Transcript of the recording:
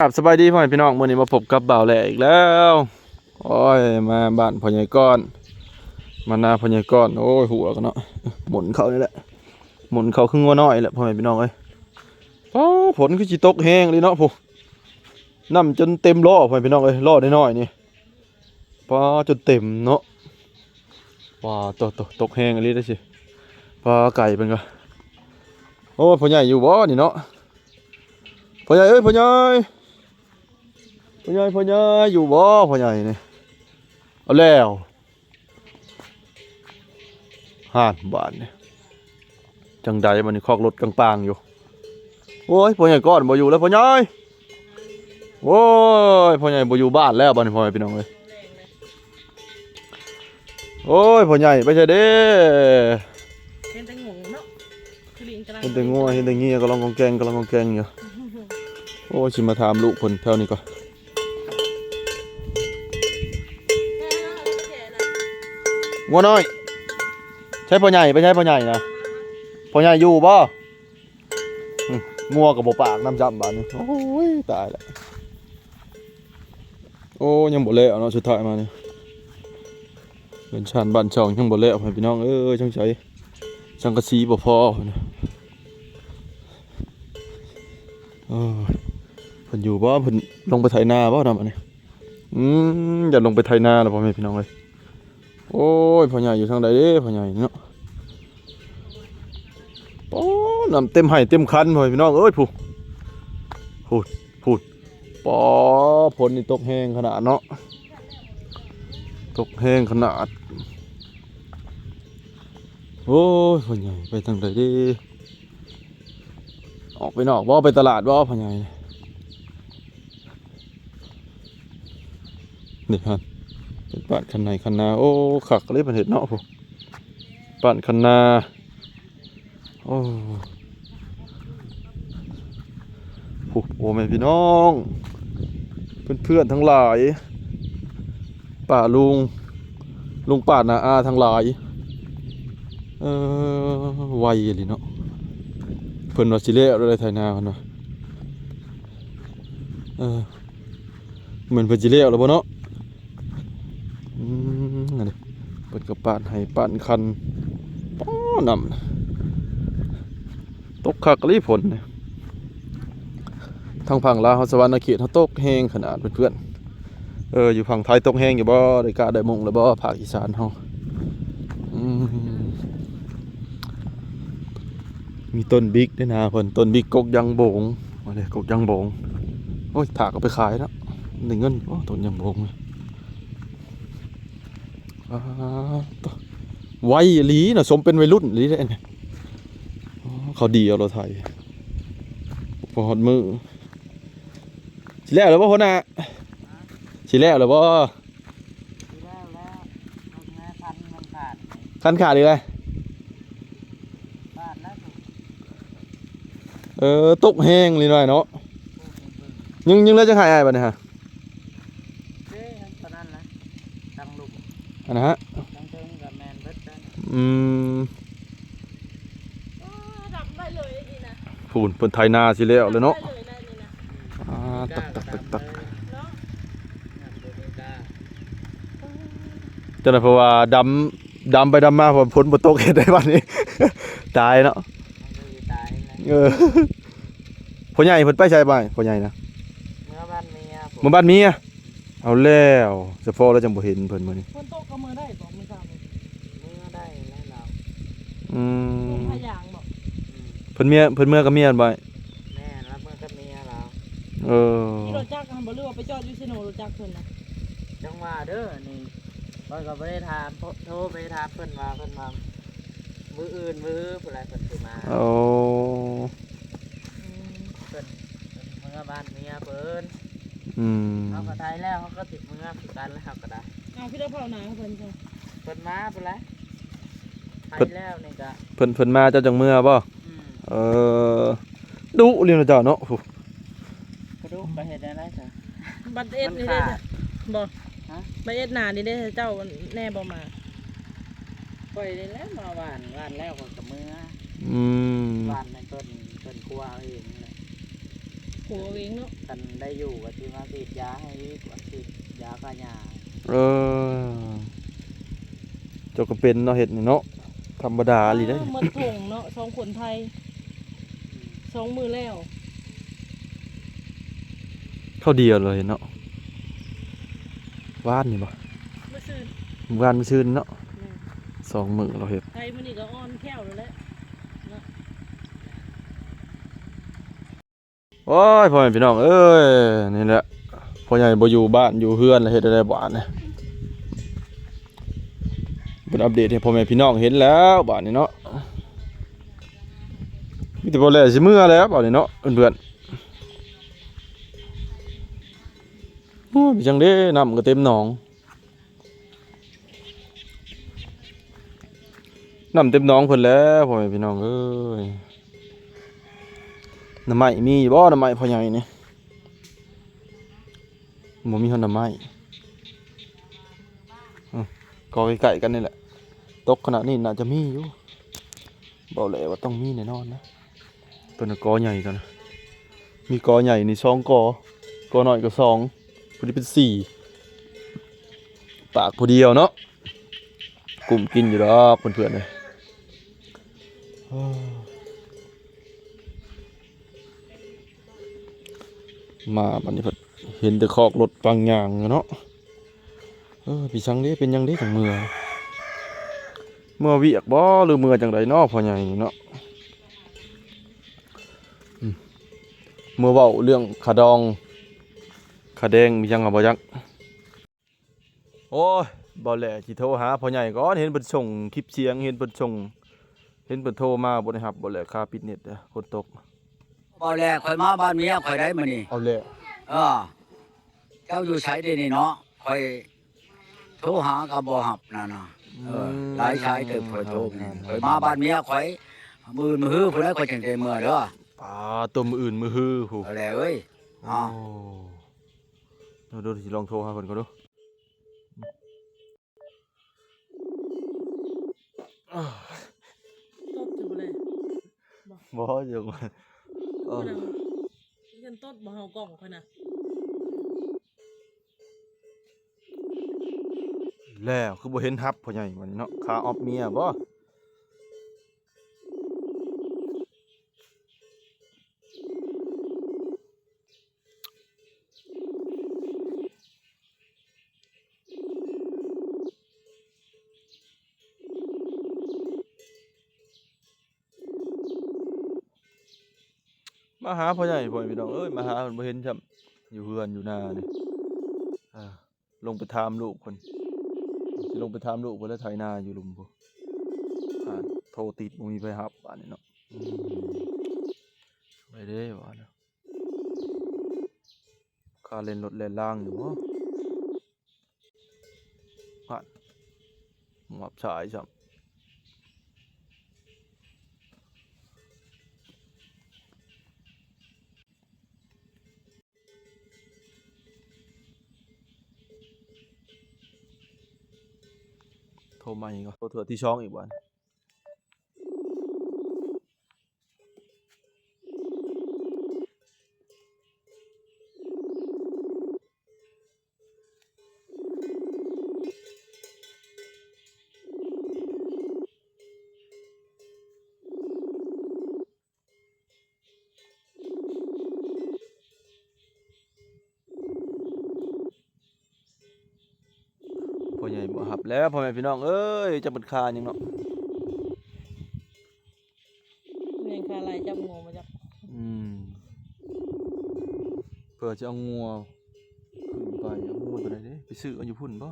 ครับสบายดีพ่อแม่พี่น้องมื้อนี้มาพบกับบ่าวแหล่อีกแล้วโอ้ยมาบ้านพ่อใหญ่ก้อนมานาพ่อใหญ่ก้อนโอ้ยหัวกันเนาะหมุนเขานี่แหละหมุนเขาคืองัวน้อยแหละพ่อแม่พี่น้องเอ้ยอ๋อฝนคือสิตกแห้งเลยเนาะผู้น้ำจนเต็มล้อพ่อแม่พี่น้องเอ้ยล้อน้อยๆนี่ปลาจนเต็มเนาะว้าตกแห้งอะไรได้สิปลาไก่เป็นก็โอ้พ่อใหญ่อยู่บ่นี่เนาะพ่อใหญ่เอ้ยพ่อใหญ่อยู่บ่พ่อใหญ่นี่เอาแล้วบาทนี่จังใดมันนี่คอกรถกลางๆอยู่โอ้ยพ่อใหญ่ก้อนบ่อยู่แล้วพ่อใหญ่โอ้ยพ่อใหญ่บ่อยู่บ้านแล้วบ้านพ่อใหญ่พี่น้องเอ้ยโอ้ยพ่อใหญ่ไปใช่เด้เห็นแต่งูเนาะคือลิงกำลัง เห็นแต่งัวเห็นแต่เงี้ยกำลังกองแกงอยู่โอ้ยสิมาถามลูกเพิ่นแถวนี้ก่อนงัวน้อยใช่พ่อใหญ่ไปใช่พ่อใหญ่นะพ่อใหญ่อยู่บ่งัวกับบ่ปากน้ำจำบานนี่โอ้ยตายแล้วโอ้ยังบ่เละเนาะสุดท้ายมานี่เป็นชานบ้านช่องยังบ่เละพี่น้องจังใจสังกะสีบ่พอนะเพิ่นอยู่บ่เพิ่นลงไปไถนาบ่นำอันนี้อย่าลงไปไถนาแล้วพ่อแม่พี่น้องเอ้ยโอ้ยพ่อใหญ่อยู่ทางใดเด้พ่อใหญ่เนาะโอ้น้ำเต็มไห่เต็มคันพ่อแม่พี่น้องเอ้ยพูดปอฝนนี่ตกแห้งขนาดเนาะตกแห้งขนาดโอ้ยพ่อใหญ่ไปทางใดเด้ออกไปนอกบ่ไปตลาดบ่พ่อใหญ่นี่ฮะเป็นบ้านคันในคันนาโอ้ขักเลยประเทศเนาะพวกบ้านคันนาโอ้โอ้แม่พี่น้องเพื่อนทั้งหลายป้าลุงป้านาอาทั้งหลายไวเลยเนาะเพิ่นว่าสิเละอะไรไถนาเพิ่นว่าเหมือนเพิ่นสิเละแล้วบ่เนาะอันนี้เปิดกระปาดให้ปานคันป้อนำตกคักลีฝนเนี่ยทางฝั่งลาวสวรรณเขตเขาตกแห้งขนาดเพื่อนอยู่ฝั่งไทยตกแห้งอยู่บ่ได้กะได้มงแล้วบ่ภาคอีสานเฮามีต้นบิ๊กด้วยนะเพิ่นต้นบิ๊กกกยังโบงมาเลยกกยังโบงโอ้ยถากเอาไปขายแล้วได้เงินโอ้ต้นยังโบงไวอีหลีน่ะสมเป็นวัยรุ่นอีหลีได้เนี่ยเขาดีเอาเราไทยพอฮอดมือสิแล้วหรือบ่คนน่ะสิแล้วหรือบ่คันขาดอีกเลยตกแห้งเลยหน่อยเนาะยังแล้วจะหายอะไรบ้างเนี่ยฮะอันนะฮะพูนเพิ่นไถนาสิแล้วเลยเนาะตักจนเพราะว่าดำไปดำมาผมพ้นบนโต๊ะเห็นได้วันนี้ ตายเนาะพ่อใหญ่เพิ่นไปใช่ไหมพ่อใหญ่นะเมื่อบ้านเมียเอาแล้วจะพอแล้วจังบ่เห็นเพิ่นมื้อนี้ฝนตกก็มือได้บอกมือซ้ำมือได้แล้วเราพยางบอกเพิ่นเมื่อกับเมียบ่แม่รับเมื่อกับเมียเราที่รถจักรบ่รู้ว่าไปจอดอยู่ซิโนรถจักรเพิ่นนะจังว่าเด้อนี่ข้อยก็บ่ได้ถามโทรไปถามเพิ่นว่ามื้ออื่นมื้อผู้ใดเพิ่นสิมาเพิ่นเมื่อบ้านเมียเพิ่นเขาก็ได้แล้วเขาก็ติดเมื่อคือกันแล้วเขาก็ได้พี่ได้เผาหนาเพิ่นจ้ะเพิ่นมาพุ่นละไปแล้วนี่ก็เพิ่นมาเจ้าจังเมื่อบ่ดุเรียนเจ้าเนาะก็ดุไปเฮ็ดได้จ้ะบัดเอ็ดนี่ได้บ่บัดเอ็ดหน้านี่ได้เจ้าแน่บ่มาปล่อยได้แล้วมาหวานแล้วก็กับเมื่อหวานในต้นครัวเองแหละ ผัวเองเนาะ กันได้อยู่ก็สิมาฉีดยาให้อีกว่าฉีดยาฆ่าหญ้า เออเจ้าก็เป็นเนาะเฮ็ดนี่เนาะธรรมดาอีหลีได้อ หมดถงเนาะสองคนไทยสองมือแล้ว เข้าเดียวเลยเนาะว่านนี่บ่ เมื่อคืน ว่านมื้อซื่นเนาะ2 มื้อเราเฮ็ด ไทยมันนี่ก็อ่อนแค่วเลยแหละ โอ้ยพ่อแม่พี่น้องเอ้ยนี่แหละพ่อใหญ่บ่อยู่บ้านอยู่เฮือนแล้วเฮ็ดได้บ่เนี่ยเพิ่นอัปเดตให้พ่อแม่พี่น้องเห็นแล้วบ้านนี้เนาะมีแต่บ่แลสิมื้อแล้วบ้านนี้เนาะเพื่อนๆโอ้ยจังเด้น้ำก็เต็มหนองน้ำเต็มหนองเพิ่นแล้วพ่อแม่พี่น้องเอ้ยน้ำไม้มีบ่น้ำไม้พ่อใหญ่นี่บ่มีเฮาน้ำไม้ก็ใกล้ๆกันนี่แหละตกขนาดนี้น่าจะมีอยู่บ่แลว่าต้องมีแน่นอนนะตัวน่ะกอใหญ่ตัวนะมีกอใหญ่นี่2กอน้อยก็2พอดีเป็น4ปากผู้เดียวเนาะกลุ่มกินอยู่ดอกเพื่อนๆเลยมาบัดนี้เพิ่นเห็นแต่คอกรถบางอย่างเนาะพี่ชังเด้เป็นยังเด้จังเมื่อเวียกบ่หรือเมื่อจังไดเนาะพ่อใหญ่นี่เนาะเมื่อเว้าเรื่องขาดองขาแดงมีจังบ่จักโอ้ยบ่แลสิโทรหาพ่อใหญ่ก่อนเห็นเพิ่นส่งคลิปเสียงเห็นเพิ่นโทรมาบ่ได้รับบ่แลค่าปิดเน็ตเด้อฝนตก พอแรกข่อยมาบ้านเมียข่อยได้มื้อนี้ เอาแล้ว เจ้าอยู่ไสเด้นี่เนาะข่อยโทรหาก็บ่รับนั่นน่ะหลายชายเติบข่อยโทรนี่ข่อยมาบ้านเมียข่อยมื้อฮื้อผู้ใดข่อยจังได้มื้อเด้อ ตัวมื้ออื่นมื้อฮื้อหู เอาแล้วเอ้ย โอ้เดี๋ยวสิลองโทรหาเพิ่นก่อนดู ตบอยู่เลย บ่เดี๋ยวก่อน ยันต้นบ่เฮากล่องค่อยนะ แล้วคือบ่เห็นรับพ่อใหญ่วันนี้เนาะค่าออฟเมียบ่มาหาพ่อใหญ่พ่อพี่น้องเอ้ยมาหาเพิ่นบ่เห็นซ้ำอยู่เฮือนอยู่นานี่ลงไปถามลูกเพิ่นสิลงไปถามลูกเพิ่นแล้วไถนาอยู่หลุมพุ่นโทรติดบ่มีไผรับบ้านนี้เนาะไปเด้ว่าเนาะค่าเล่นรถเล่นล่างอยู่บ่หมอบสายซ้ำโทรมาอีกโทรเถื่อที่ช่องอีกวันพ่อใหญ่บ่รับแล้วพ่อแม่พี่น้องเอ้ยจะเป็นค่าหยังเนาะ เรียนคาไรจับงูมาจับ เผื่อจะเอางัวขึ้นไปเอางัวตัวไหนเด้ไปซื้อเอาอยู่พุ่นป่ะ